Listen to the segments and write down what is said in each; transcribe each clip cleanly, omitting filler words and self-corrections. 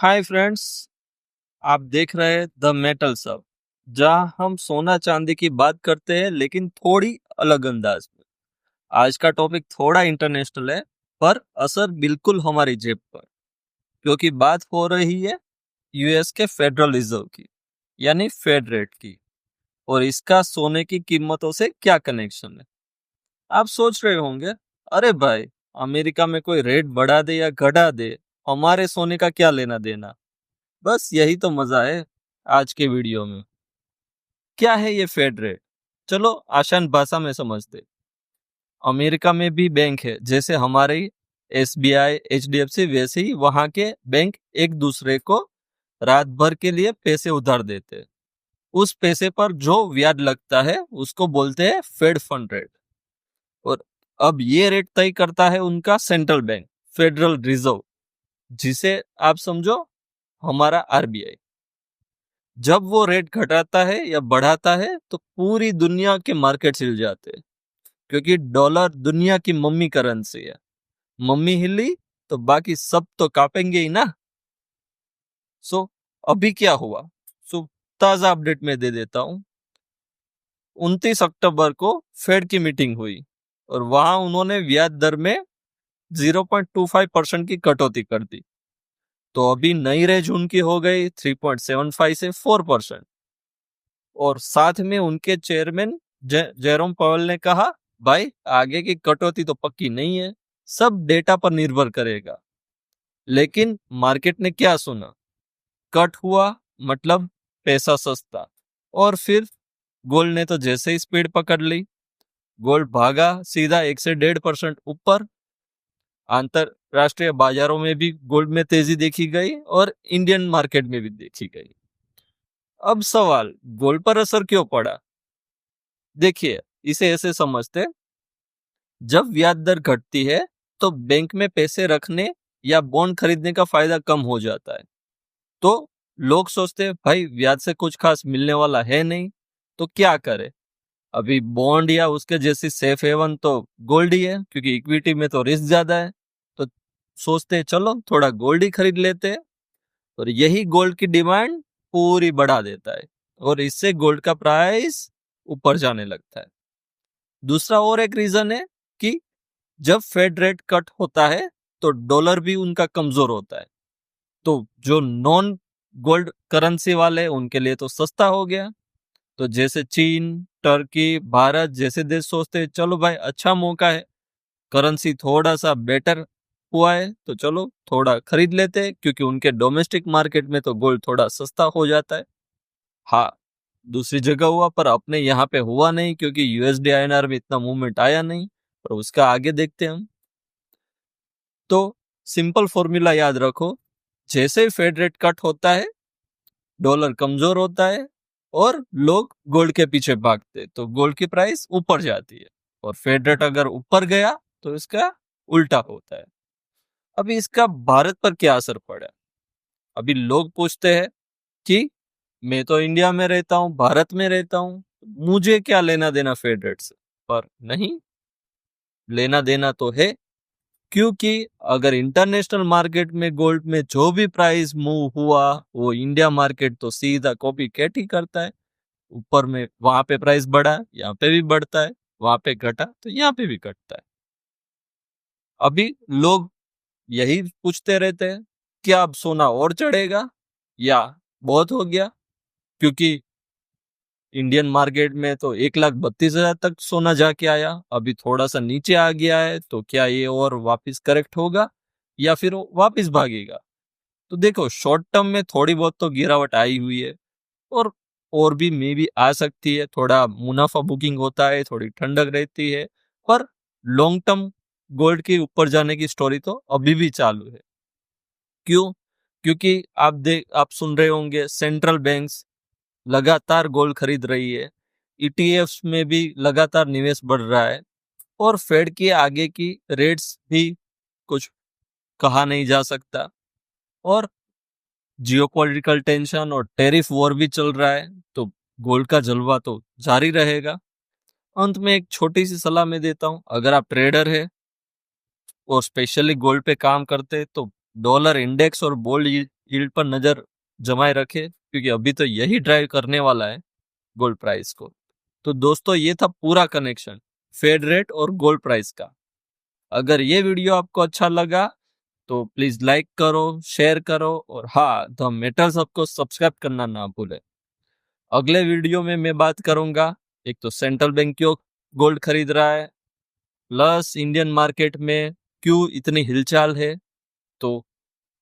Hi friends. आप देख रहे हैं द मेटल सब, जहां हम सोना चांदी की बात करते हैं लेकिन थोड़ी अलग अंदाज में। आज का टॉपिक थोड़ा इंटरनेशनल है, पर असर बिल्कुल हमारी जेब पर, क्योंकि बात हो रही है यूएस के फेडरल रिजर्व की, यानी फेड रेट की। और इसका सोने की कीमतों से क्या कनेक्शन है? आप सोच रहे होंगे, अरे भाई, अमेरिका में कोई रेट बढ़ा दे या घटा दे, हमारे सोने का क्या लेना देना। बस यही तो मजा है आज के वीडियो में। क्या है ये फेड रेट? चलो आसान भाषा में समझते। अमेरिका में भी बैंक है, जैसे हमारे एसबीआई, एचडीएफसी, वैसे ही वहां के बैंक एक दूसरे को रात भर के लिए पैसे उधार देते हैं। उस पैसे पर जो ब्याज लगता है उसको बोलते हैं फेड फंड रेट। और अब ये रेट तय करता है उनका सेंट्रल बैंक, फेडरल रिजर्व, जिसे आप समझो हमारा आरबीआई। जब वो रेट घटाता है या बढ़ाता है तो पूरी दुनिया के मार्केट हिल जाते हैं, क्योंकि डॉलर दुनिया की मम्मी करेंसी है। मम्मी हिली तो बाकी सब तो कांपेंगे ही ना। सो अभी क्या हुआ? सो ताजा अपडेट में दे देता हूँ। 29 अक्टूबर को फेड की मीटिंग हुई और वहां उन्होंने ब्याज दर में 0.25% की कटौती कर दी। तो अभी नई रेंज उनकी हो गई 3.75 से 4%। और साथ में उनके चेयरमैन जेरोम पावेल ने कहा, भाई आगे की कटौती तो पक्की नहीं है, सब डेटा पर निर्भर करेगा। लेकिन मार्केट ने क्या सुना? कट हुआ मतलब पैसा सस्ता। और फिर गोल्ड ने तो जैसे ही स्पीड पकड़ ली, गोल्ड भागा सीधा 1 से 1.5% ऊपर। अंतरराष्ट्रीय बाजारों में भी गोल्ड में तेजी देखी गई और इंडियन मार्केट में भी देखी गई। अब सवाल, गोल्ड पर असर क्यों पड़ा? देखिए, इसे ऐसे समझते, जब ब्याज दर घटती है तो बैंक में पैसे रखने या बॉन्ड खरीदने का फायदा कम हो जाता है। तो लोग सोचते हैं, भाई ब्याज से कुछ खास मिलने वाला है नहीं, तो क्या करे? अभी बॉन्ड या उसके जैसी सेफ हेवन तो गोल्ड ही है, क्योंकि इक्विटी में तो रिस्क ज्यादा है। तो सोचते हैं, चलो थोड़ा गोल्ड ही खरीद लेते हैं। और यही गोल्ड की डिमांड पूरी बढ़ा देता है और इससे गोल्ड का प्राइस ऊपर जाने लगता है। दूसरा और एक रीजन है कि जब फेड रेट कट होता है तो डॉलर भी उनका कमजोर होता है। तो जो नॉन गोल्ड करेंसी वाले हैं, उनके लिए तो सस्ता हो गया। तो जैसे चीन, टर्की, भारत जैसे देश सोचते हैं, चलो भाई अच्छा मौका है, करेंसी थोड़ा सा बेटर हुआ है तो चलो थोड़ा खरीद लेते हैं, क्योंकि उनके डोमेस्टिक मार्केट में तो गोल्ड थोड़ा सस्ता हो जाता है। हाँ, दूसरी जगह हुआ पर अपने यहाँ पे हुआ नहीं, क्योंकि यूएसडी आईएनआर में इतना मूवमेंट आया नहीं। पर उसका आगे देखते हैं हम। तो सिंपल फॉर्मूला याद रखो, जैसे फेड रेट कट होता है डॉलर कमजोर होता है और लोग गोल्ड के पीछे भागते, तो गोल्ड की प्राइस ऊपर जाती है। और फेड रेट अगर ऊपर गया तो इसका उल्टा होता है। अभी इसका भारत पर क्या असर पड़ा? अभी लोग पूछते हैं कि मैं तो इंडिया में रहता हूं, भारत में रहता हूं, मुझे क्या लेना देना फेड रेट से? पर नहीं, लेना देना तो है, क्योंकि अगर इंटरनेशनल मार्केट में गोल्ड में जो भी प्राइस मूव हुआ वो इंडिया मार्केट तो सीधा कॉपी कैट ही करता है। ऊपर में वहां पे प्राइस बढ़ा, यहाँ पे भी बढ़ता है, वहां पे घटा तो यहाँ पे भी घटता है। अभी लोग यही पूछते रहते हैं, क्या अब सोना और चढ़ेगा या बहुत हो गया? क्योंकि इंडियन मार्केट में तो 1,32,000 तक सोना जाके आया, अभी थोड़ा सा नीचे आ गया है, तो क्या ये और वापस करेक्ट होगा या फिर वो वापस भागेगा? तो देखो, शॉर्ट टर्म में थोड़ी बहुत तो गिरावट आई हुई है और और भी मे भी आ सकती है। थोड़ा मुनाफा बुकिंग होता है, थोड़ी ठंडक रहती है। पर लॉन्ग टर्म गोल्ड के ऊपर जाने की स्टोरी तो अभी भी चालू है। क्यों? क्योंकि आप सुन रहे होंगे, सेंट्रल बैंक्स लगातार गोल्ड खरीद रही है, ईटीएफ्स में भी लगातार निवेश बढ़ रहा है। और फेड की आगे की रेट्स भी कुछ कहा नहीं जा सकता। और जियोपॉलिटिकल टेंशन और टैरिफ वॉर भी चल रहा है, तो गोल्ड का जलवा तो जारी रहेगा। अंत में एक छोटी सी सलाह मैं देता हूं, अगर आप ट्रेडर है और स्पेशली गोल्ड पे काम करते हैं, तो डॉलर इंडेक्स और गोल्ड यील्ड पर नजर जमाए रखे, क्योंकि अभी तो यही ड्राइव करने वाला है गोल्ड प्राइस को। तो दोस्तों ये था पूरा कनेक्शन फेड रेट और गोल्ड प्राइस का। अगर ये वीडियो आपको अच्छा लगा तो प्लीज लाइक करो, शेयर करो, और हाँ, द मेटल्स हब को सब्सक्राइब करना ना भूले। अगले वीडियो में मैं बात करूंगा, एक तो सेंट्रल बैंक क्यों गोल्ड खरीद रहा है, प्लस इंडियन मार्केट में क्यों इतनी हिलचाल है। तो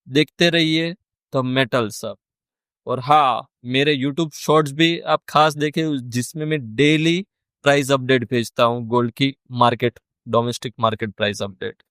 देखते रहिए द मेटल्स हब। और हाँ, मेरे YouTube शॉर्ट्स भी आप खास देखें, जिसमें मैं डेली प्राइस अपडेट भेजता हूँ, गोल्ड की market, domestic market price update.